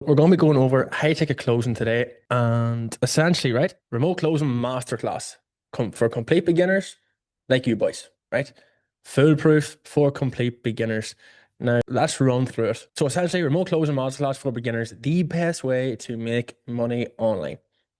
we're going to be going over high ticket closing today and essentially, right, remote closing masterclass for complete beginners like you boys, right? Foolproof for complete beginners. Now, let's run through it. So essentially, remote closing masterclass for beginners, the best way to make money online.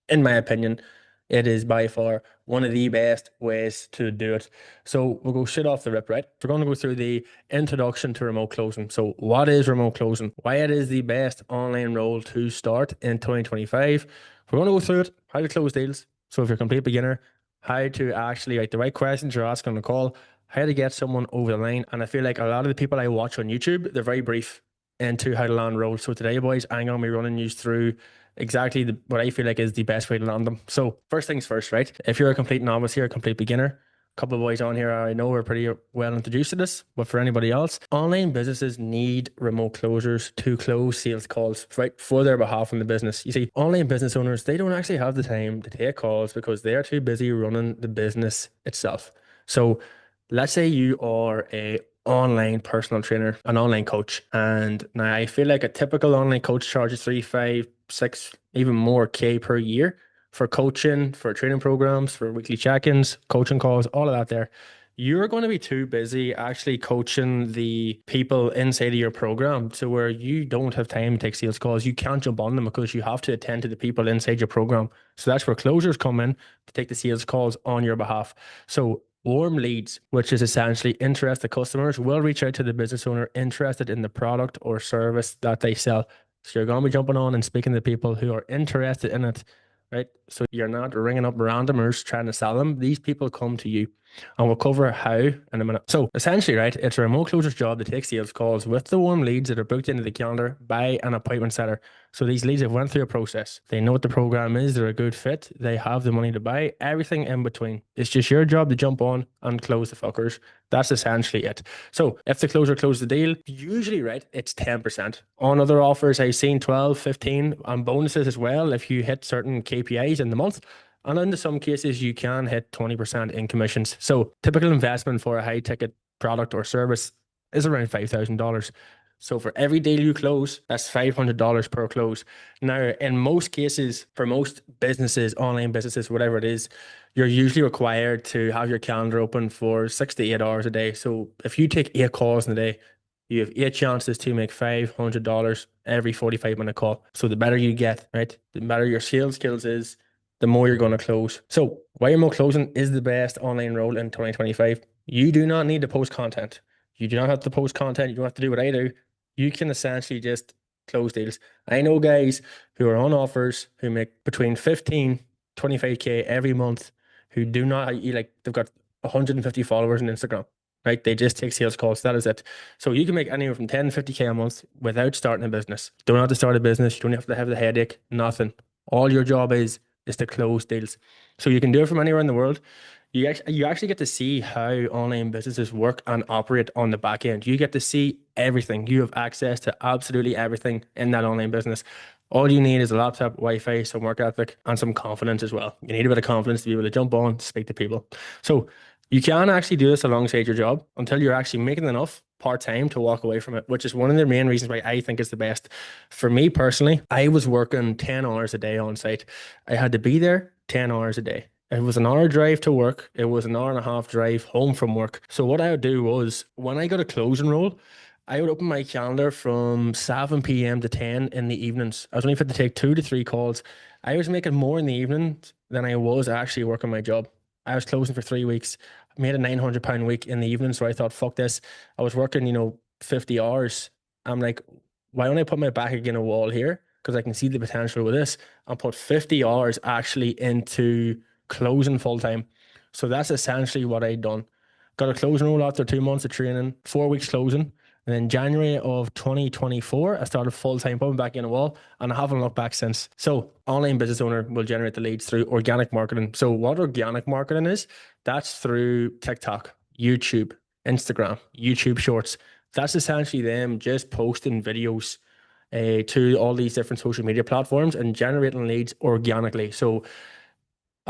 In my opinion, it is by far one of the best ways to do it. So we'll go shit off the rip, right? We're going to go through the introduction to remote closing. So what is remote closing? Why it is the best online role to start in 2025. We're going to go through it, how to close deals. So if you're a complete beginner, how to actually write the right questions you're asking on the call, how to get someone over the line. And I feel like a lot of the people I watch on YouTube, they're very brief into how to land roles. So today, boys, I'm going to be running you through exactly what I feel like is the best way to land them. So first things first, right? If you're a complete novice here, a complete beginner, a couple of boys on here I know are pretty well introduced to this, but for anybody else, online businesses need remote closers to close sales calls, right, for their behalf in the business. You see, online business owners, they don't actually have the time to take calls because they are too busy running the business itself. So let's say you are a online personal trainer, an online coach, and now I feel like a typical online coach charges 3, 5, 6, even more K per year for coaching, for training programs, for weekly check-ins, coaching calls, all of that there. You're going to be too busy actually coaching the people inside of your program to where you don't have time to take sales calls. You can't jump on them because you have to attend to the people inside your program. So that's where closers come in to take the sales calls on your behalf. So warm leads, which is essentially interested customers, will reach out to the business owner interested in the product or service that they sell. So you're going to be jumping on and speaking to people who are interested in it, right? So you're not ringing up randomers trying to sell them. These people come to you, and we'll cover how in a minute. So essentially, right, it's a remote closer's job to take sales calls with the warm leads that are booked into the calendar by an appointment setter. So these leads have went through a process. They know what the program is. They're a good fit. They have the money to buy everything in between. It's just your job to jump on and close the fuckers. That's essentially it. So if the closer closes the deal, usually, right, it's 10%. On other offers, I've seen 12, 15 and bonuses as well if you hit certain KPIs in the month. And in some cases, you can hit 20% in commissions. So typical investment for a high ticket product or service is around $5,000. So for every deal you close, that's $500 per close. Now, in most cases, for most businesses, online businesses, whatever it is, you're usually required to have your calendar open for 6 to 8 hours a day. So if you take 8 calls in a day, you have 8 chances to make $500 every 45-minute call. So the better you get, right? The better your sales skills is, the more you're going to close. So why remote closing is the best online role in 2025. You do not need to post content. You do not have to post content. You don't have to do what I do. You can essentially just close deals. I know guys who are on offers who make between 15, 25K every month who do not, like, they've got 150 followers on Instagram, right? They just take sales calls. That is it. So you can make anywhere from 10 to 50K a month without starting a business. Don't have to start a business. You don't have to have the headache, nothing. All your job is to close deals. So you can do it from anywhere in the world. You actually get to see how online businesses work and operate on the back end. You get to see everything. You have access to absolutely everything in that online business. All you need is a laptop, Wi-Fi, some work ethic, and some confidence as well. You need a bit of confidence to be able to jump on, speak to people. So you can actually do this alongside your job until you're actually making enough part-time to walk away from it, which is one of the main reasons why I think it's the best. For me personally, I was working 10 hours a day on site. I had to be there 10 hours a day. It was an hour drive to work. It was an hour and a half drive home from work. So what I would do was when I got a closing role, I would open my calendar from 7 p.m. to 10 in the evenings. I was only fit to take 2 to 3 calls. I was making more in the evenings than I was actually working my job. I was closing for 3 weeks. I made a £900 week in the evening. So I thought, fuck this. I was working, 50 hours. I'm like, why don't I put my back against a wall here? Because I can see the potential with this and put 50 hours actually into closing full time. So that's essentially what I'd done. Got a closing role after 2 months of training, 4 weeks closing. And then January of 2024, I started full time, putting back in a wall, and I haven't looked back since. So online business owner will generate the leads through organic marketing. So what organic marketing is, that's through TikTok, YouTube, Instagram, YouTube Shorts. That's essentially them just posting videos to all these different social media platforms and generating leads organically. So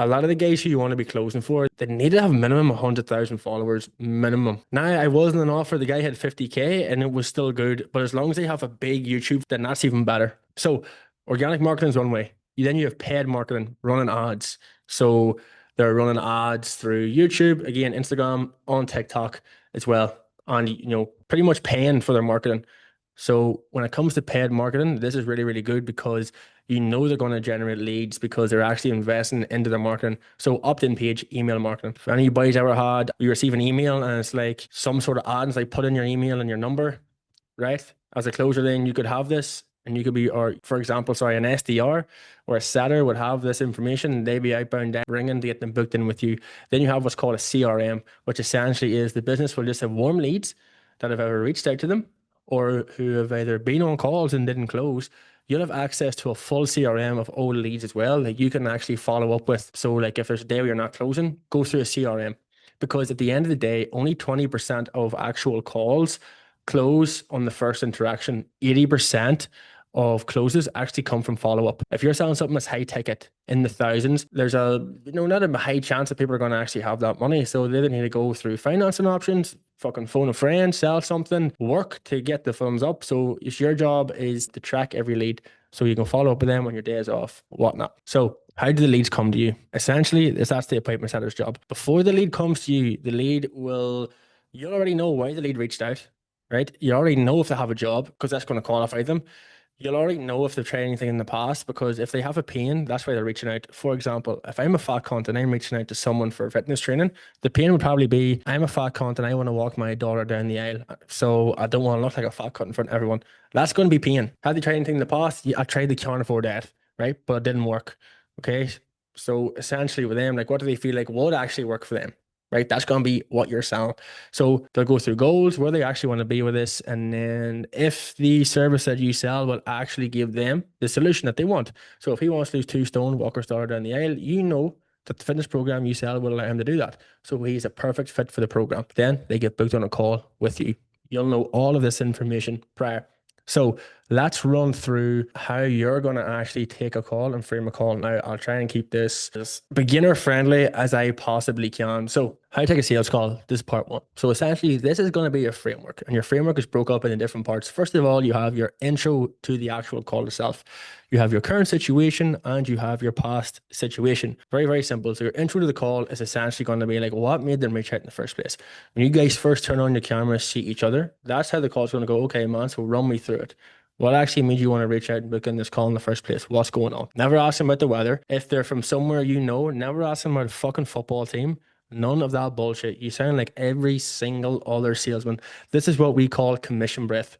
A lot of the guys who you want to be closing for, they need to have minimum 100,000 followers, minimum. Now, I wasn't an offer. The guy had 50K and it was still good. But as long as they have a big YouTube, then that's even better. So organic marketing is one way. Then you have paid marketing, running ads. So they're running ads through YouTube, again, Instagram, on TikTok as well. And, pretty much paying for their marketing. So when it comes to paid marketing, this is really, really good because they're going to generate leads because they're actually investing into their marketing. So opt-in page, email marketing. If any boys ever had, you receive an email and it's like some sort of ad, and it's like put in your email and your number, right? As a closer, then you could have this and you could be, or for example, sorry, an SDR or a setter would have this information and they'd be outbound ringing to get them booked in with you. Then you have what's called a CRM, which essentially is the business will just have warm leads that have ever reached out to them or who have either been on calls and didn't close. You'll have access to a full CRM of old leads as well that you can actually follow up with. So like if there's a day where you're not closing, go through a CRM because at the end of the day, only 20% of actual calls close on the first interaction. 80% of closes actually come from follow-up. If you're selling something that's high ticket in the thousands, there's not a high chance that people are going to actually have that money. So they need to go through financing options, fucking phone a friend, sell something, work to get the funds up. So it's your job is to track every lead so you can follow up with them on your days off, whatnot. So how do the leads come to you? Essentially, that's the appointment setter's job. Before the lead comes to you, you'll already know why the lead reached out, right? You already know if they have a job because that's going to qualify them. You'll already know if they've tried anything in the past because if they have a pain, that's why they're reaching out. For example, if I'm a fat cunt and I'm reaching out to someone for fitness training, the pain would probably be I'm a fat cunt and I want to walk my daughter down the aisle. So I don't want to look like a fat cunt in front of everyone. That's going to be pain. Have they tried anything in the past? Yeah, I tried the carnivore diet, right? But it didn't work. Okay. So essentially with them, like what do they feel like would actually work for them? Right? That's going to be what you're selling. So they'll go through goals, where they actually want to be with this. And then if the service that you sell will actually give them the solution that they want. So if he wants to lose 2 stone, walk or starter down the aisle, you know that the fitness program you sell will allow him to do that. So he's a perfect fit for the program. Then they get booked on a call with you. You'll know all of this information prior. So let's run through how you're going to actually take a call and frame a call. Now, I'll try and keep this as beginner friendly as I possibly can. So how to take a sales call, this is part one. So essentially, this is going to be your framework, and your framework is broke up into different parts. First of all, you have your intro to the actual call itself. You have your current situation and you have your past situation. Very, very simple. So your intro to the call is essentially going to be like, what made them reach out in the first place? When you guys first turn on your cameras, see each other, that's how the call's going to go. Okay, man, so run me through it. What actually made you want to reach out and book in this call in the first place? What's going on? Never ask them about the weather. If they're from somewhere never ask them about a fucking football team. None of that bullshit. You sound like every single other salesman. This is what we call commission breath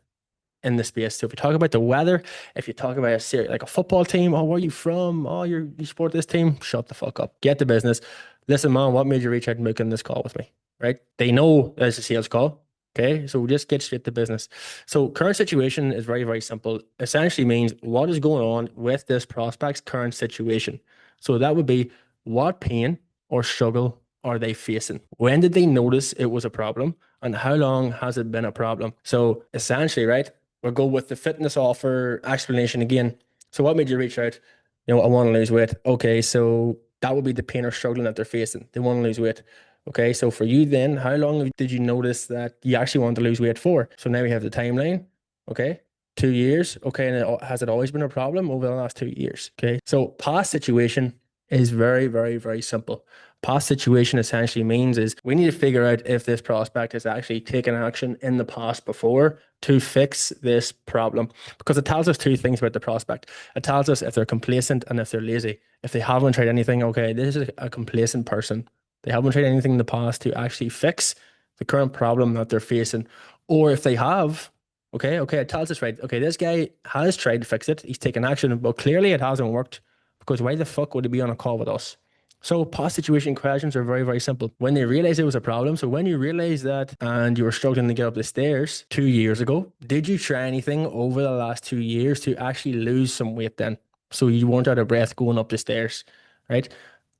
in the space. So if you talk about the weather, if you talk about like a football team, oh, where are you from? Oh, you support this team? Shut the fuck up. Get the business. Listen, man, what made you reach out and book in this call with me? Right? They know it's a sales call. Okay, so just get straight to business. So current situation is very, very simple. Essentially means what is going on with this prospect's current situation. So that would be what pain or struggle are they facing? When did they notice it was a problem? And how long has it been a problem? So essentially, right, we'll go with the fitness offer explanation again. So what made you reach out? I want to lose weight. Okay, so that would be the pain or struggling that they're facing. They want to lose weight. Okay, so for you then, how long did you notice that you actually want to lose weight for? So now we have the timeline. Okay, 2 years. Okay, and has it always been a problem over the last 2 years? Okay, so past situation is very, very, very simple. Past situation essentially means is we need to figure out if this prospect has actually taken action in the past before to fix this problem, because it tells us two things about the prospect. It tells us if they're complacent and if they're lazy. If they haven't tried anything, okay, this is a complacent person. They haven't tried anything in the past to actually fix the current problem that they're facing. Or if they have, okay, it tells us, right, okay, this guy has tried to fix it. He's taken action, but clearly it hasn't worked, because why the fuck would he be on a call with us? So past situation questions are very, very simple. When they realize it was a problem, so when you realize that and you were struggling to get up the stairs 2 years ago, did you try anything over the last 2 years to actually lose some weight then? So you weren't out of breath going up the stairs, right?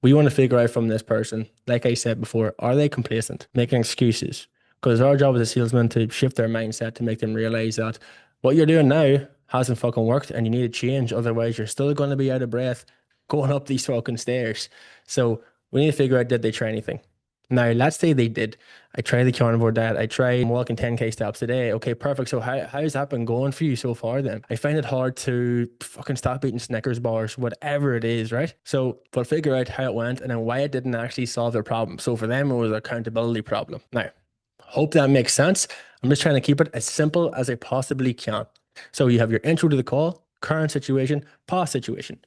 We want to figure out from this person, like I said before, are they complacent, making excuses? Because our job as a salesman to shift their mindset to make them realize that what you're doing now hasn't fucking worked and you need to change. Otherwise, you're still going to be out of breath going up these fucking stairs. So we need to figure out, did they try anything? Now, let's say they did. I tried the carnivore diet. I tried walking 10K steps a day. Okay, perfect. So how's that been going for you so far then? I find it hard to fucking stop eating Snickers bars, whatever it is, right? So we'll figure out how it went and then why it didn't actually solve their problem. So for them, it was an accountability problem. Now, hope that makes sense. I'm just trying to keep it as simple as I possibly can. So you have your intro to the call, current situation, past situation.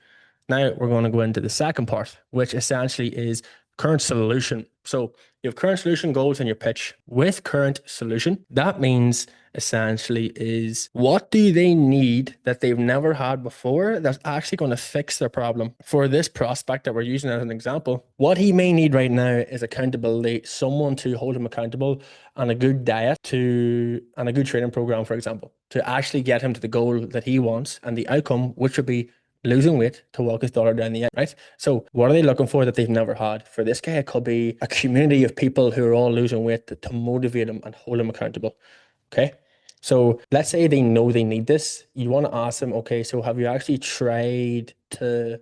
Now we're going to go into the second part, which essentially is current solution. So you have current solution goals in your pitch. With current solution, that means essentially is what do they need that they've never had before that's actually going to fix their problem. For this prospect that we're using as an example, what he may need right now is accountability, someone to hold him accountable, and a good diet and a good training program, for example, to actually get him to the goal that he wants and the outcome, which would be losing weight to walk his daughter down the aisle, right? So what are they looking for that they've never had? For this guy, it could be a community of people who are all losing weight to motivate him and hold him accountable. Okay. So let's say they know they need this. You want to ask them, okay, so have you actually tried to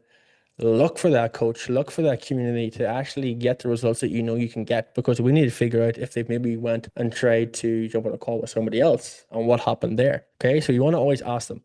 look for that coach, look for that community to actually get the results that you know you can get? Because we need to figure out if they maybe went and tried to jump on a call with somebody else and what happened there. Okay. So you want to always ask them,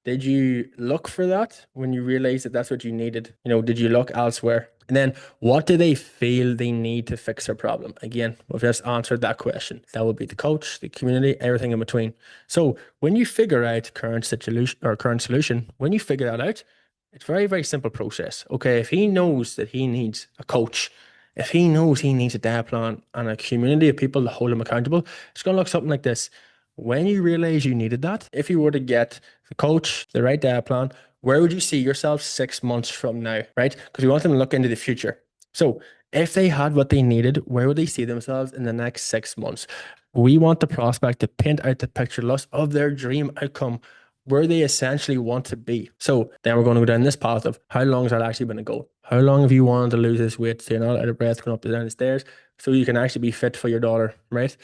did you look for that when you realized that that's what you needed? Did you look elsewhere? And then what do they feel they need to fix their problem? Again, we've just answered that question. That would be the coach, the community, everything in between. So when you figure out current situation or current solution, when you figure that out, it's a very, very simple process. Okay, if he knows that he needs a coach, if he knows he needs a diet plan and a community of people to hold him accountable, it's going to look something like this. When you realize you needed that, if you were to get the coach, the right diet plan, where would you see yourself 6 months from now, right? Because we want them to look into the future. So if they had what they needed, where would they see themselves in the next 6 months? We want the prospect to paint out the picture list of their dream outcome, where they essentially want to be. So then we're going to go down this path of how long has that actually been a goal? How long have you wanted to lose this weight so you're not out of breath going up and down the stairs so you can actually be fit for your daughter, right?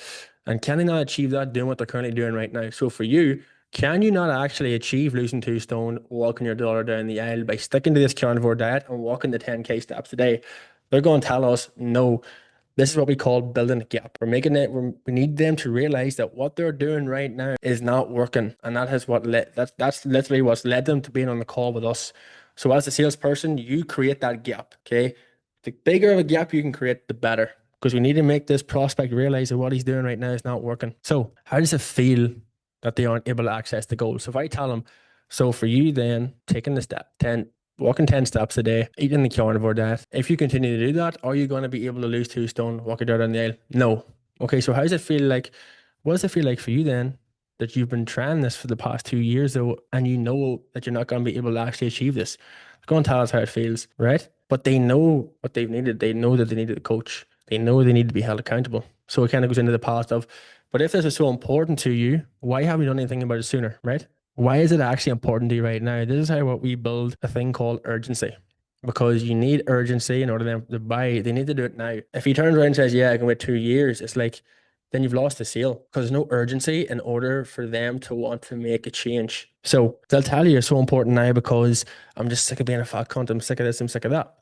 And can they not achieve that doing what they're currently doing right now? So for you, can you not actually achieve losing 2 stone, walking your daughter down the aisle by sticking to this carnivore diet and walking the 10K steps a day? They're going to tell us, no, this is what we call building a gap. We need them to realize that what they're doing right now is not working. And that's literally what's led them to being on the call with us. So as a salesperson, you create that gap, okay? The bigger of a gap you can create, the better. Because we need to make this prospect realize that what he's doing right now is not working. So how does it feel that they aren't able to access the goal? So if I tell them, so for you then, taking the step, walking 10 steps a day, eating the carnivore diet, if you continue to do that, are you going to be able to lose 2 stone, walking down the aisle? No. Okay, so how does it feel like? What does it feel like for you then that you've been trying this for the past 2 years though, and you know that you're not going to be able to actually achieve this? Go and tell us how it feels, right? But they know what they've needed. They know that they needed a coach. They know they need to be held accountable. So it kind of goes into the past of, but if this is so important to you, why haven't you done anything about it sooner, right? Why is it actually important to you right now? This is how what we build a thing called urgency. Because you need urgency in order for them to buy. They need to do it now. If he turns around and says, yeah, I can wait 2 years, it's like, then you've lost the sale because there's no urgency in order for them to want to make a change. So they'll tell you it's so important now because I'm just sick of being a fat cunt. I'm sick of this. I'm sick of that.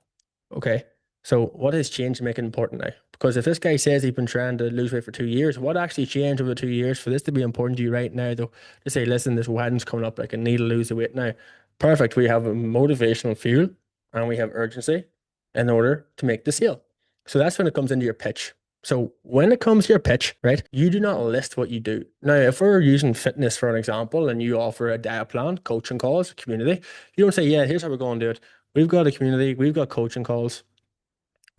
Okay. So what has change make it important now? Because if this guy says he's been trying to lose weight for 2 years, what actually changed over the 2 years for this to be important to you right now, though? To say, listen, this wedding's coming up, like I need to lose the weight now. Perfect. We have a motivational fuel and we have urgency in order to make the sale. So that's when it comes into your pitch. So when it comes to your pitch, right, you do not list what you do. Now, if we're using fitness for an example and you offer a diet plan, coaching calls, community, you don't say, yeah, here's how we're going to do it. We've got a community, we've got coaching calls,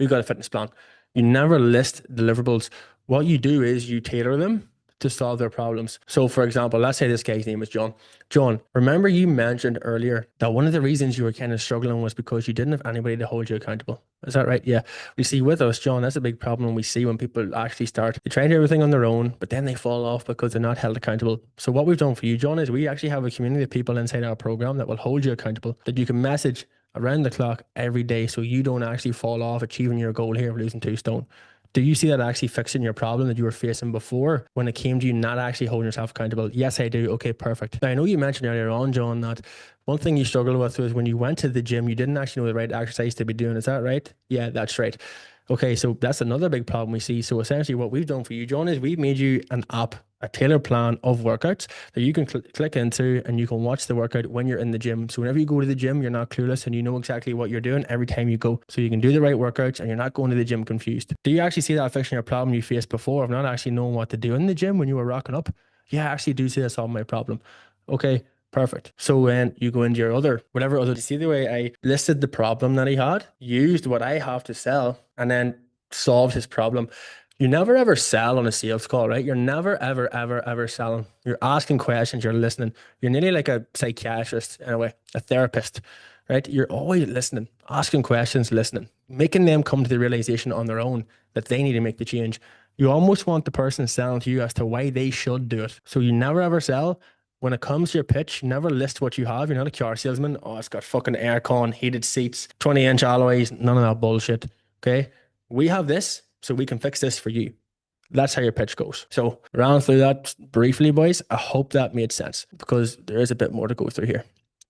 we've got a fitness plan. You never list deliverables. What you do is you tailor them to solve their problems. So for example, let's say this guy's name is John. John, remember you mentioned earlier that one of the reasons you were kind of struggling was because you didn't have anybody to hold you accountable. Is that right? Yeah. We see with us, John, that's a big problem we see when people actually start. They try to do everything on their own, but then they fall off because they're not held accountable. So what we've done for you, John, is we actually have a community of people inside our program that will hold you accountable, that you can message around the clock every day so you don't actually fall off achieving your goal here of losing 2 stone. Do you see that actually fixing your problem that you were facing before when it came to you not actually holding yourself accountable? Yes, I do. Okay, perfect. Now, I know you mentioned earlier on, John, that one thing you struggled with was when you went to the gym, you didn't actually know the right exercise to be doing. Is that right? Yeah, that's right. Okay, so that's another big problem we see. So essentially, what we've done for you, John, is we've made you an app, a tailored plan of workouts that you can click into and you can watch the workout when you're in the gym. So whenever you go to the gym, you're not clueless and you know exactly what you're doing every time you go. So you can do the right workouts and you're not going to the gym confused. Do you actually see that fixing your problem you faced before of not actually knowing what to do in the gym when you were rocking up? Yeah, I actually do see that solving my problem. Okay, perfect. So then you go into your other, whatever other, you see the way I listed the problem that he had, used what I have to sell, and then solved his problem. You never ever sell on a sales call, right? You're never ever ever ever selling. You're asking questions, you're listening. You're nearly like a psychiatrist in a way, a therapist, right? You're always listening, asking questions, listening, making them come to the realization on their own that they need to make the change. You almost want the person selling to you as to why they should do it. So you never ever sell. When it comes to your pitch, you never list what you have. You're not a car salesman. Oh, it's got fucking aircon, heated seats, 20-inch alloys, none of that bullshit. Okay. We have this, so we can fix this for you. That's how your pitch goes. So ran through that briefly, boys. I hope that made sense because there is a bit more to go through here.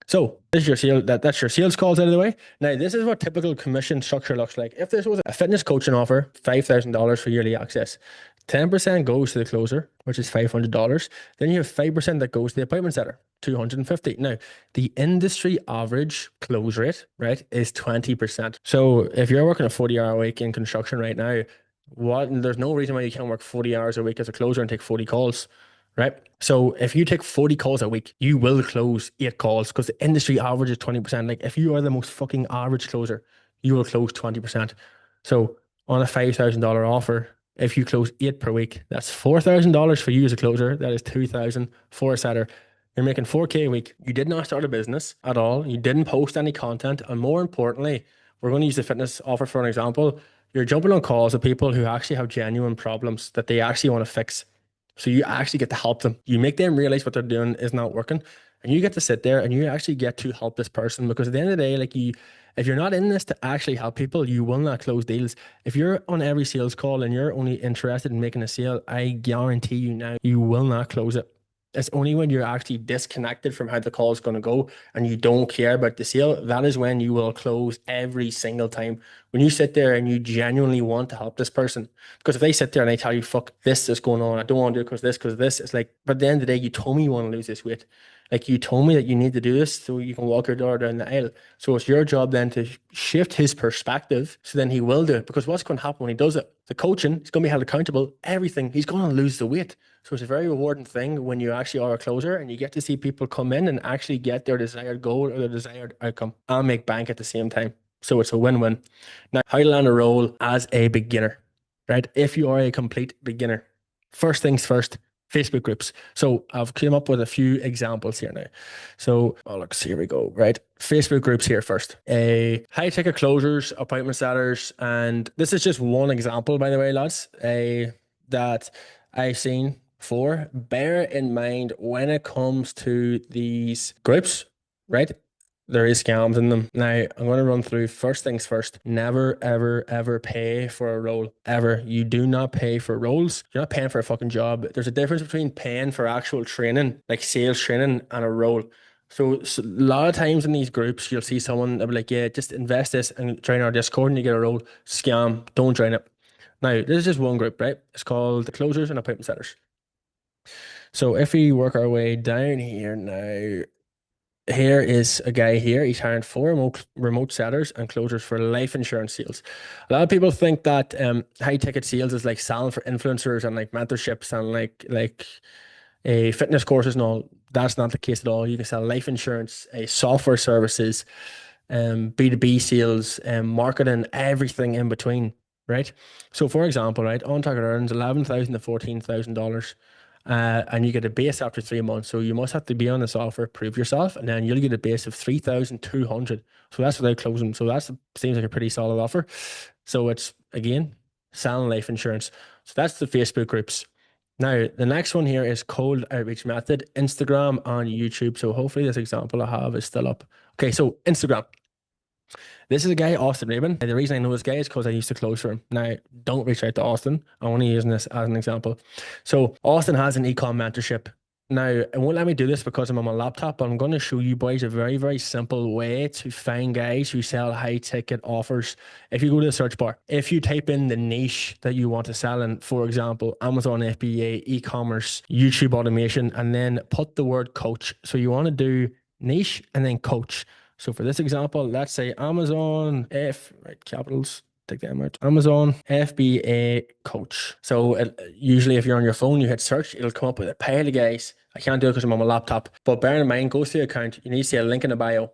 So this is your sale. That's your sales calls out of the way. Now this is what typical commission structure looks like. If this was a fitness coaching offer, $5,000 for yearly access, 10% goes to the closer, which is $500. Then you have 5% that goes to the appointment setter, $250. Now, the industry average close rate, right, is 20%. So if you're working a 40-hour week in construction right now, there's no reason why you can't work 40 hours a week as a closer and take 40 calls, right? So if you take 40 calls a week, you will close 8 calls because the industry average is 20%. Like if you are the most fucking average closer, you will close 20%. So on a $5,000 offer, if you close 8 per week, that's $4,000 for you as a closer. That is 2,000 for a setter. You're making 4K a week. You did not start a business at all. You didn't post any content. And more importantly, we're going to use the fitness offer for an example. You're jumping on calls with people who actually have genuine problems that they actually want to fix. So you actually get to help them. You make them realize what they're doing is not working. And you get to sit there and you actually get to help this person because at the end of the day, like if you're not in this to actually help people, you will not close deals. If you're on every sales call and you're only interested in making a sale, I guarantee you now, you will not close it. It's only when you're actually disconnected from how the call is going to go and you don't care about the sale, that is when you will close every single time. When you sit there and you genuinely want to help this person, because if they sit there and they tell you, fuck, this is going on, I don't want to do it because this, it's like, but at the end of the day, you told me you want to lose this weight. Like you told me that you need to do this so you can walk your daughter down the aisle. So it's your job then to shift his perspective so then he will do it. Because what's going to happen when he does it? The coaching, he's going to be held accountable, everything. He's going to lose the weight. So it's a very rewarding thing when you actually are a closer and you get to see people come in and actually get their desired goal or their desired outcome and make bank at the same time. So it's a win-win. Now, how to land a role as a beginner, right? If you are a complete beginner, first things first, Facebook groups. So I've come up with a few examples here now. So, oh look, here we go, right? Facebook groups here first. A high ticket closers, appointment setters, and this is just one example, by the way, lads, that I've seen before. Bear in mind when it comes to these groups, right? There is scams in them. Now, I'm going to run through first things first. Never, ever, ever pay for a role. Ever. You do not pay for roles. You're not paying for a fucking job. There's a difference between paying for actual training, like sales training, and a role. So a lot of times in these groups, you'll see someone that'll be like, yeah, just invest this and join our Discord and you get a role. Scam. Don't join it. Now, this is just one group, right? It's called the Closers and Appointment Setters. So if we work our way down here now, here is a guy here. He's hiring 4 remote setters and closers for life insurance sales. A lot of people think that high ticket sales is like selling for influencers and like mentorships and like a fitness courses and all. That's not the case at all. You can sell life insurance, software services, B2B sales, marketing, everything in between, right? So for example, right, on target earns $11,000 to $14,000. And you get a base after 3 months. So you must have to be on this offer, prove yourself, and then you'll get a base of 3,200. So that's without closing. So that seems like a pretty solid offer. So it's again selling life insurance. So that's the Facebook groups. Now the next one here is cold outreach method, Instagram and YouTube. So hopefully this example I have is still up. Okay, so Instagram. This is a guy, Austin Rabin. The reason I know this guy is because I used to close for him. Now, don't reach out to Austin. I'm only using this as an example. So, Austin has an ecom mentorship. Now, it won't let me do this because I'm on my laptop, but I'm going to show you boys a very, very simple way to find guys who sell high ticket offers. If you go to the search bar, if you type in the niche that you want to sell in, for example, Amazon FBA, e-commerce, YouTube automation, and then put the word coach. So you want to do niche and then coach. So for this example, let's say Amazon F, right, capitals, take them out. Amazon FBA coach. So usually if you're on your phone, you hit search, it'll come up with a pile of guys. I can't do it because I'm on my laptop. But bear in mind, go to the account, you need to see a link in the bio.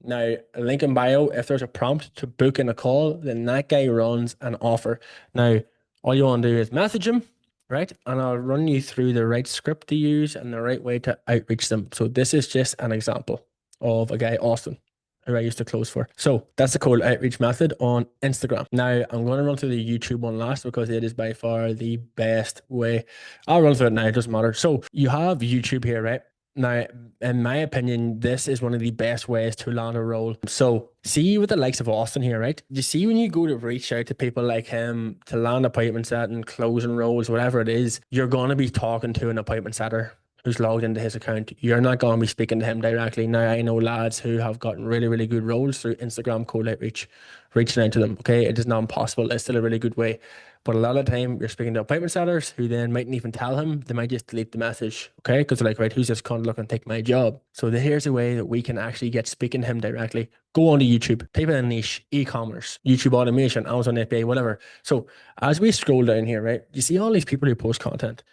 Now, a link in bio, if there's a prompt to book in a call, then that guy runs an offer. Now, all you want to do is message him, right? And I'll run you through the right script to use and the right way to outreach them. So this is just an example of a guy, Austin, who I used to close for. So that's the cold outreach method on Instagram. Now I'm going to run through the YouTube one last because it is by far the best way. I'll run through it now, it doesn't matter. So you have YouTube here, right? Now, in my opinion, this is one of the best ways to land a role. So see with the likes of Austin here, right? You see when you go to reach out to people like him to land appointments at and closing roles, whatever it is, you're going to be talking to an appointment setter who's logged into his account. You're not going to be speaking to him directly. Now, I know lads who have gotten really, really good roles through Instagram cold outreach, reaching out to them. Okay, it is not impossible. It's still a really good way. But a lot of the time, you're speaking to appointment setters who then mightn't even tell him. They might just delete the message, okay? Because they're like, right, who's this cunt looking to take my job? So here's a way that we can actually get speaking to him directly. Go on to YouTube, type in a niche, e-commerce, YouTube automation, Amazon FBA, whatever. So as we scroll down here, right, you see all these people who post content.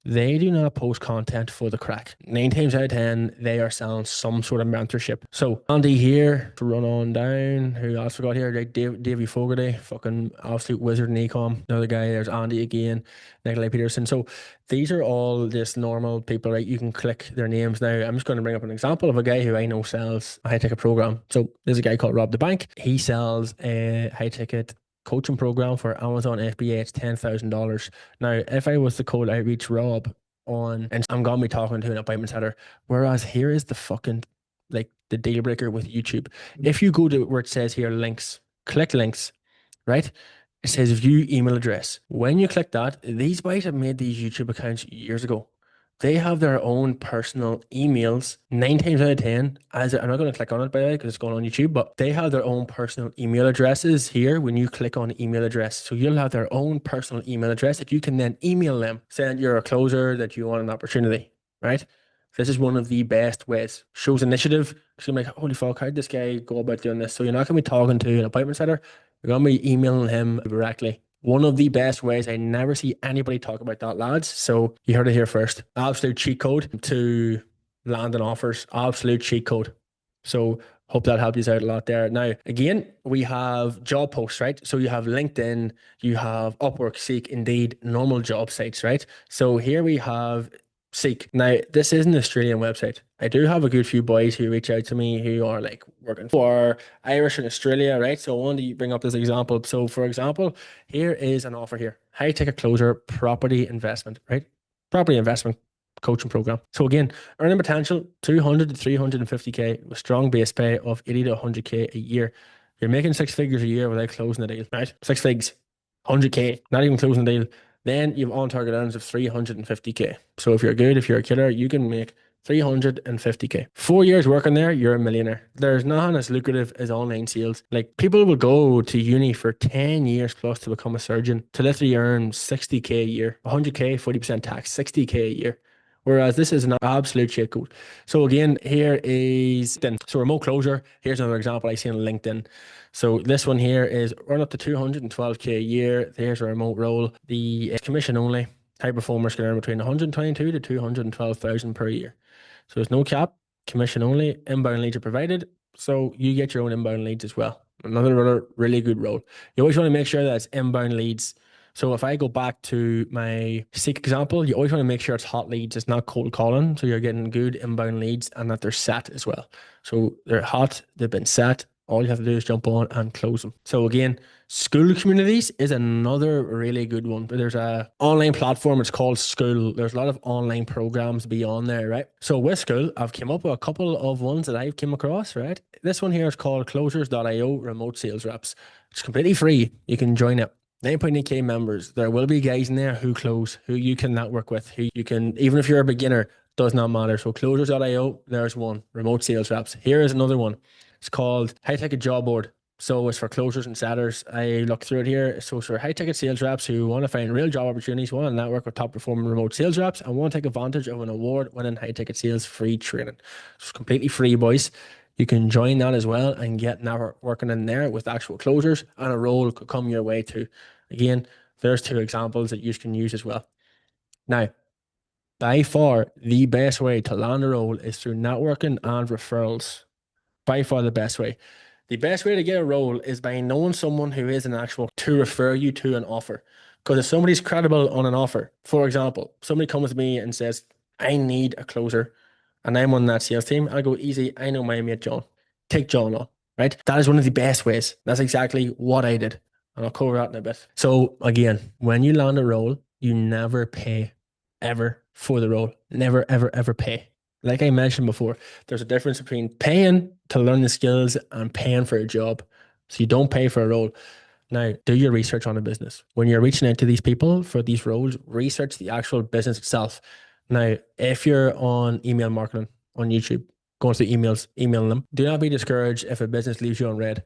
They do not post content for the crack. 9 times out of 10, they are selling some sort of mentorship. So Andy here, to run on down, who else forgot here? Like Davey Fogarty, fucking absolute wizard in ecom. Another guy, there's Andy again, Nikolai Peterson. So these are all just normal people, right? You can click their names now. I'm just going to bring up an example of a guy who I know sells a high ticket program. So there's a guy called Rob the Bank. He sells a high ticket coaching program for Amazon FBA. It's $10,000. Now, if I was to cold outreach Rob on, and I'm gonna be talking to an appointment setter, whereas here is the fucking like the deal breaker with YouTube. If you go to where it says here links, click links, right? It says view email address. When you click that, these guys have made these YouTube accounts years ago. They have their own personal emails 9 times out of 10. I'm not going to click on it by the way because it's going on YouTube, but they have their own personal email addresses here when you click on email address. So you'll have their own personal email address that you can then email them, saying you're a closer, that you want an opportunity, right? This is one of the best ways. Shows initiative. So you're like, holy fuck, how did this guy go about doing this? So you're not going to be talking to an appointment setter. You're going to be emailing him directly. One of the best ways. I never see anybody talk about that, lads. So you heard it here first. Absolute cheat code to landing offers. Absolute cheat code. So hope that helped you out a lot there. Now, again, we have job posts, right? So you have LinkedIn, you have Upwork, Seek, Indeed, normal job sites, right? So here we have Seek. Now, this is an Australian website. I do have a good few boys who reach out to me who are like working for Irish in Australia, right? So I wanted to bring up this example. So for example, here is an offer here. High ticket closer, property investment, right? Property investment coaching program. So again, earning potential 200 to 350K with strong base pay of 80 to 100K a year. You're making 6 figures a year without closing the deal, right? 6 figs, 100K, not even closing the deal. Then you have on target earnings of 350K. So if you're good, if you're a killer, you can make 350K. 4 years working there, you're a millionaire. There's nothing as lucrative as online sales. Like people will go to uni for 10 years plus to become a surgeon to literally earn 60K a year, 100K, 40% tax, 60K a year. Whereas this is an absolute shit code. So again, here is so remote closure. Here's another example I see on LinkedIn. So this one here is run up to 212K a year. There's a remote role. The commission only. High performers can earn between 122 to 212,000 per year. So there's no cap, commission only. Inbound leads are provided. So you get your own inbound leads as well. Another really good role. You always want to make sure that it's inbound leads. So if I go back to my Seek example, you always want to make sure it's hot leads. It's not cold calling. So you're getting good inbound leads and that they're set as well. So they're hot, they've been set, All you have to do is jump on and close them. So again, school communities is another really good one. There's a online platform. It's called School. There's a lot of online programs beyond there, right? So with School, I've come up with a couple of ones that I've come across, right? This one here is called Closers.io Remote Sales Reps. It's completely free. You can join it. 9.8k members. There will be guys in there who close, who you can network with, who you can, even if you're a beginner, does not matter. So Closers.io, there's one. Remote Sales Reps. Here is another one. It's called High Ticket Job Board. So it's for closers and setters. I looked through it here. So it's for high ticket sales reps who want to find real job opportunities, want to network with top performing remote sales reps, and want to take advantage of an award winning high ticket sales free training. It's completely free, boys. You can join that as well and get networking in there with actual closers, and a role could come your way too. Again, there's two examples that you can use as well. Now, by far, the best way to land a role is through networking and referrals. By far the best way. The best way to get a role is by knowing someone who is an actual to refer you to an offer. Because if somebody's credible on an offer, for example, somebody comes to me and says, I need a closer, and I'm on that sales team, I go, easy, I know my mate John. Take John on, right? That is one of the best ways. That's exactly what I did. And I'll cover that in a bit. So again, when you land a role, you never pay ever for the role. Never, ever, ever pay. Like I mentioned before, there's a difference between paying to learn the skills and paying for a job. So you don't pay for a role. Now, do your research on a business. When you're reaching out to these people for these roles, research the actual business itself. Now, if you're on email marketing on YouTube, going through emails, emailing them, do not be discouraged if a business leaves you on red.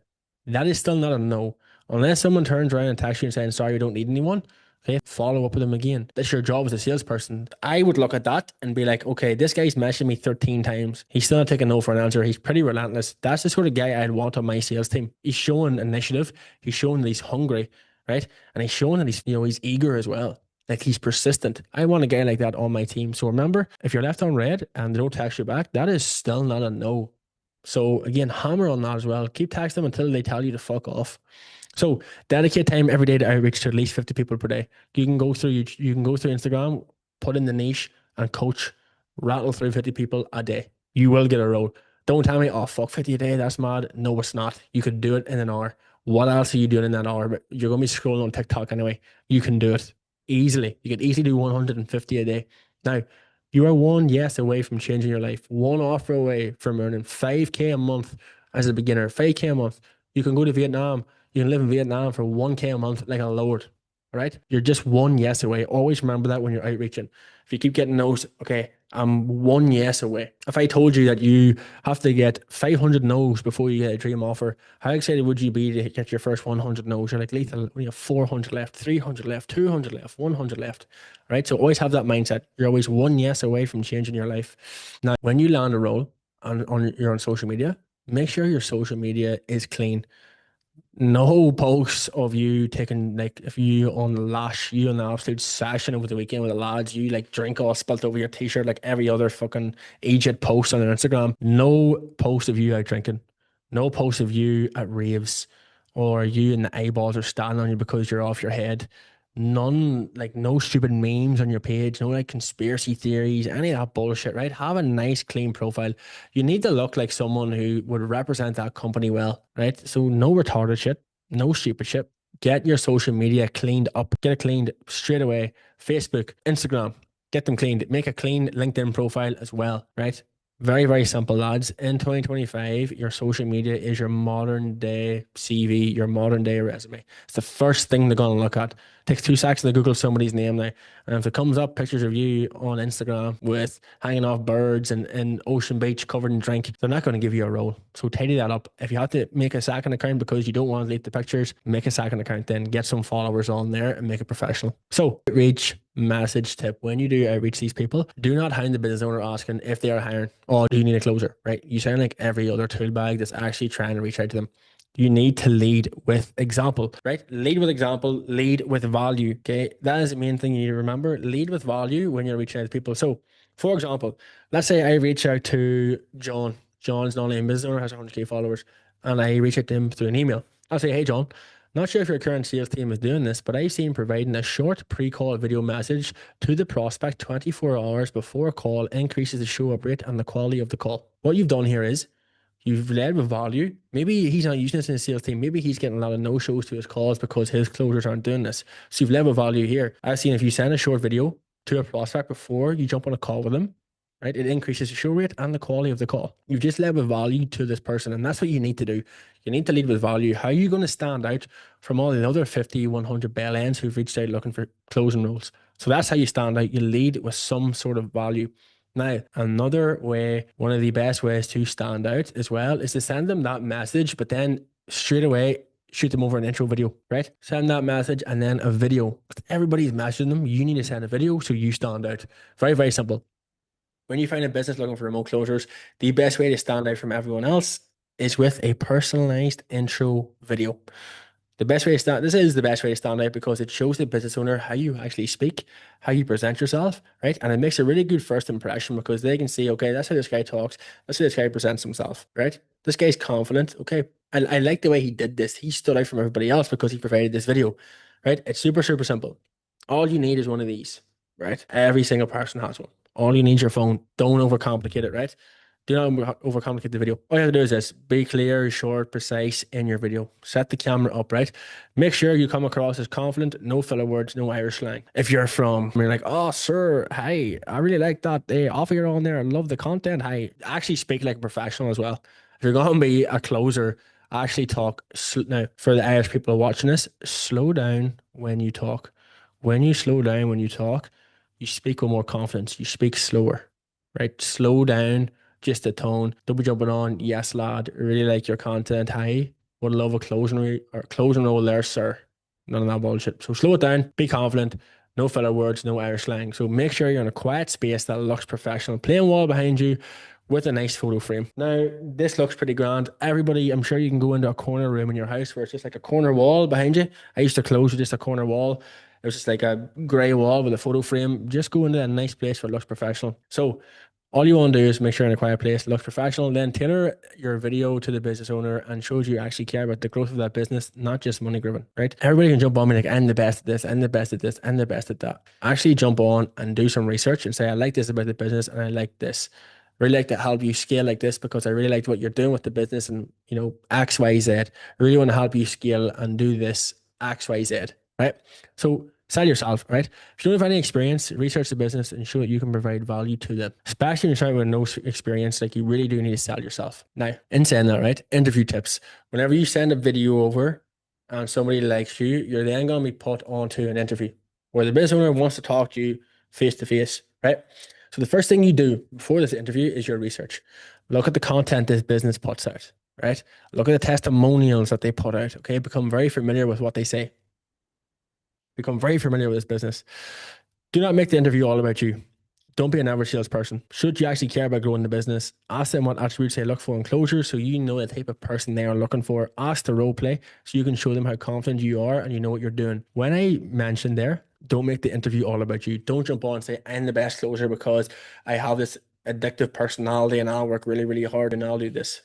That is still not a no. Unless someone turns around and texts you and saying, sorry, you don't need anyone. Okay, follow up with them again. That's your job as a salesperson. I would look at that and be like, okay, this guy's messaged me 13 times. He's still not taking no for an answer. He's pretty relentless. That's the sort of guy I'd want on my sales team. He's showing initiative. He's showing that he's hungry, right? And he's showing that he's eager as well. Like he's persistent. I want a guy like that on my team. So remember, if you're left on red and they don't text you back, that is still not a no. So again, hammer on that as well. Keep texting them until they tell you to fuck off. So dedicate time every day to outreach to at least 50 people per day. You can go through Instagram, put in the niche and coach, rattle through 50 people a day. You will get a role. Don't tell me, oh fuck, 50 a day, that's mad. No, it's not. You could do it in an hour. What else are you doing in that hour? But you're gonna be scrolling on TikTok anyway. You can do it easily. You could easily do 150 a day. Now, you are one yes away from changing your life, one offer away from earning 5K a month as a beginner, 5K a month. You can go to Vietnam. You can live in Vietnam for 1K a month like a lord, right? You're just one yes away. Always remember that when you're outreaching. If you keep getting no's, okay, I'm one yes away. If I told you that you have to get 500 no's before you get a dream offer, how excited would you be to get your first 100 no's? You're like, lethal, we have 400 left, 300 left, 200 left, 100 left, right? So always have that mindset. You're always one yes away from changing your life. Now, when you land a role you're on social media, make sure your social media is clean. No posts of you taking, like, if you on the lash, you on the absolute session over the weekend with the lads, you like drink all spilt over your t-shirt like every other fucking agent post on their Instagram. No post of you out drinking. No post of you at raves or you and the eyeballs are standing on you because you're off your head. None, like no stupid memes on your page, no like conspiracy theories, any of that bullshit, right? Have a nice clean profile. You need to look like someone who would represent that company well, right? So no retarded shit, no stupid shit. Get your social media cleaned up, get it cleaned straight away. Facebook, Instagram, get them cleaned. Make a clean LinkedIn profile as well, right? Very, very simple, lads. In 2025, your social media is your modern day CV, your modern day resume. It's the first thing they're going to look at. It takes 2 seconds to Google somebody's name now. And if it comes up pictures of you on Instagram with hanging off birds and Ocean Beach covered in drink, they're not going to give you a role. So tidy that up. If you have to make a second account because you don't want to delete the pictures, make a second account then. Get some followers on there and make it professional. So outreach message tip. When you do outreach these people, do not hound the business owner asking if they are hiring or do you need a closer, right? You sound like every other tool bag that's actually trying to reach out to them. You need to lead with example, right? Lead with example, lead with value. Okay. That is the main thing you need to remember. Lead with value when you're reaching out to people. So, for example, let's say I reach out to John. John's an online business owner, has 100K followers, and I reach out to him through an email. I'll say, hey, John, not sure if your current sales team is doing this, but I've seen providing a short pre-call video message to the prospect 24 hours before a call increases the show up rate and the quality of the call. What you've done here is You've led with value. Maybe he's not using this in his sales team. Maybe he's getting a lot of no-shows to his calls because his closers aren't doing this. So you've led with value here. I've seen if you send a short video to a prospect before you jump on a call with them, right? It increases the show rate and the quality of the call. You've just led with value to this person, and that's what you need to do. You need to lead with value. How are you going to stand out from all the other 50, 100 bell ends who've reached out looking for closing roles? So that's how you stand out. You lead with some sort of value. Now, another way, one of the best ways to stand out as well is to send them that message, but then straight away shoot them over an intro video, right? Send that message and then a video. Everybody's messaging them. You need to send a video so you stand out. Very, very simple. When you find a business looking for remote closers, the best way to stand out from everyone else is with a personalized intro video. This is the best way to stand out because it shows the business owner how you actually speak, how you present yourself, right? And it makes a really good first impression because they can see, okay, that's how this guy talks. That's how this guy presents himself, right? This guy's confident. Okay. I like the way he did this. He stood out from everybody else because he provided this video, right? It's super, super simple. All you need is one of these, right? Every single person has one. All you need is your phone. Don't overcomplicate it, right? Do not overcomplicate the video. All you have to do is this: be clear, short, precise in your video. Set the camera up, right? Make sure you come across as confident, no filler words, no Irish slang. If you're you're like, oh, sir, hi, I really like that offer you're on there. I love the content. Hi, actually speak like a professional as well. If you're going to be a closer, actually talk. Now, for the Irish people watching this, slow down when you talk. When you slow down when you talk, you speak with more confidence. You speak slower, right? Slow down, just the tone. Don't be jumping on. Yes, lad. Really like your content. Hi. Would love a closing role there, sir. None of that bullshit. So slow it down. Be confident. No filler words. No Irish slang. So make sure you're in a quiet space that looks professional. Plain wall behind you with a nice photo frame. Now, this looks pretty grand. Everybody, I'm sure you can go into a corner room in your house where it's just like a corner wall behind you. I used to close with just a corner wall. It was just like a grey wall with a photo frame. Just go into a nice place where it looks professional. So all you want to do is make sure in a quiet place, it looks professional, then tailor your video to the business owner and shows you actually care about the growth of that business, not just money driven, right? Everybody can jump on me like, I'm the best at this, I'm the best at this, I'm the best at that. Actually jump on and do some research and say, I like this about the business and I like this. Really like to help you scale like this because I really liked what you're doing with the business and, X, Y, Z. I really want to help you scale and do this X, Y, Z, right? So sell yourself, right? If you don't have any experience, research the business and show that you can provide value to them. Especially when you're starting with no experience, like you really do need to sell yourself. Now, in saying that, right? Interview tips. Whenever you send a video over and somebody likes you, you're then going to be put onto an interview where the business owner wants to talk to you face to face, right? So the first thing you do before this interview is your research. Look at the content this business puts out, right? Look at the testimonials that they put out, okay? Become very familiar with what they say. Become very familiar with this business. Do not make the interview all about you. Don't be an average salesperson. Should you actually care about growing the business, ask them what attributes they look for in closures so you know the type of person they are looking for. Ask the role play so you can show them how confident you are and you know what you're doing. When I mentioned there, don't make the interview all about you. Don't jump on and say, I'm the best closer because I have this addictive personality and I'll work really, really hard and I'll do this,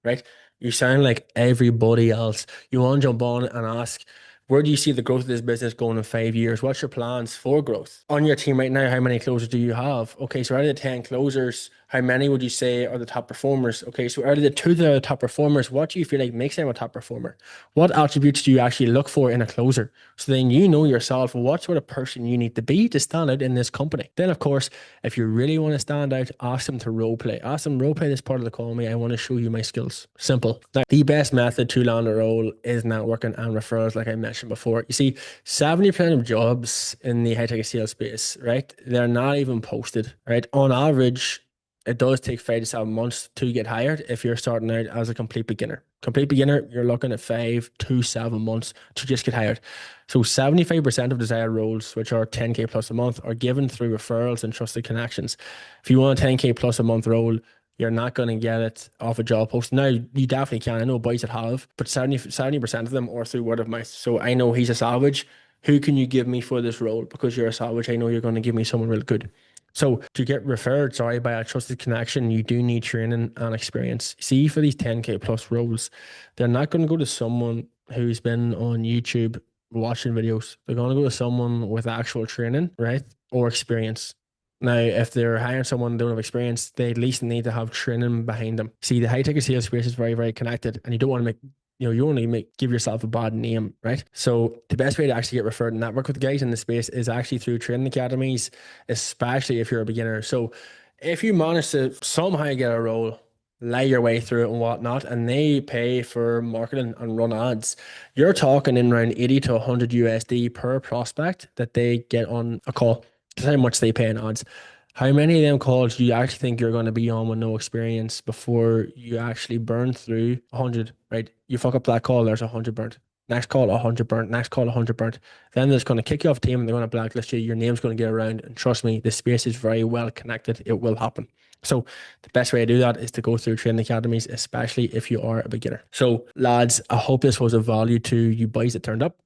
right? You sound like everybody else. You want to jump on and ask, where do you see the growth of this business going in 5 years? What's your plans for growth? On your team right now, how many closers do you have? Okay, so out of the 10 closers, how many would you say are the top performers? Okay, so out of the two that are the top performers, what do you feel like makes them a top performer? What attributes do you actually look for in a closer? So then you know yourself what sort of person you need to be to stand out in this company. Then, of course, if you really want to stand out, ask them to role play. Ask them, role play this part of the call me. I want to show you my skills. Simple. Now, the best method to land a role is networking and referrals, like I mentioned before. You see, 70% of jobs in the high-tech sales space, right, they're not even posted, right? On average, it does take 5 to 7 months to get hired if you're starting out as a complete beginner. Complete beginner, you're looking at 5 to 7 months to just get hired. So 75% of desired roles, which are 10K plus a month, are given through referrals and trusted connections. If you want a 10K plus a month role, you're not going to get it off a job post. Now, you definitely can. I know boys that have, but 70% of them are through word of mouth. So I know he's a savage. Who can you give me for this role? Because you're a savage, I know you're going to give me someone real good. So to get referred, by a trusted connection, you do need training and experience. See, for these 10K plus roles, they're not going to go to someone who's been on YouTube watching videos. They're going to go to someone with actual training, right? Or experience. Now, if they're hiring someone who don't have experience, they at least need to have training behind them. See, the high ticket sales space is very, very connected, and you don't want to make, you only make give yourself a bad name, right? So the best way to actually get referred and network with guys in the space is actually through training academies, especially if you're a beginner. So if you manage to somehow get a role, lie your way through it and whatnot, and they pay for marketing and run ads, you're talking in around 80 to 100 USD per prospect that they get on a call. That's how much they pay in ads. How many of them calls do you actually think you're going to be on with no experience before you actually burn through 100, right? You fuck up that call, there's 100 burnt. Next call, 100 burnt. Next call, 100 burnt. Then they're just going to kick you off team and they're going to blacklist you. Your name's going to get around. And trust me, the space is very well connected. It will happen. So the best way to do that is to go through training academies, especially if you are a beginner. So lads, I hope this was of value to you boys that turned up.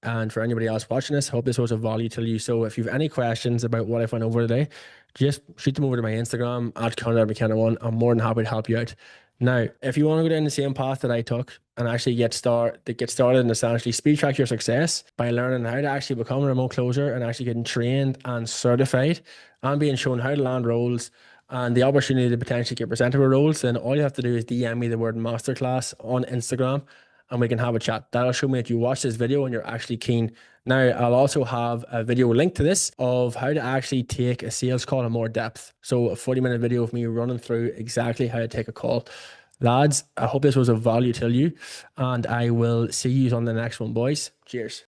And for anybody else watching this, I hope this was of value to you. So if you have any questions about what I went over today, just shoot them over to my Instagram at ConradMcKenna1. I'm more than happy to help you out. Now, if you want to go down the same path that I took and actually get started and essentially speed track your success by learning how to actually become a remote closer and actually getting trained and certified and being shown how to land roles and the opportunity to potentially get presented with roles, then all you have to do is DM me the word masterclass on Instagram and we can have a chat. That'll show me that you watched this video and you're actually keen. Now, I'll also have a video link to this of how to actually take a sales call in more depth. So a 40-minute video of me running through exactly how to take a call. Lads, I hope this was of value to you and I will see you on the next one, boys. Cheers.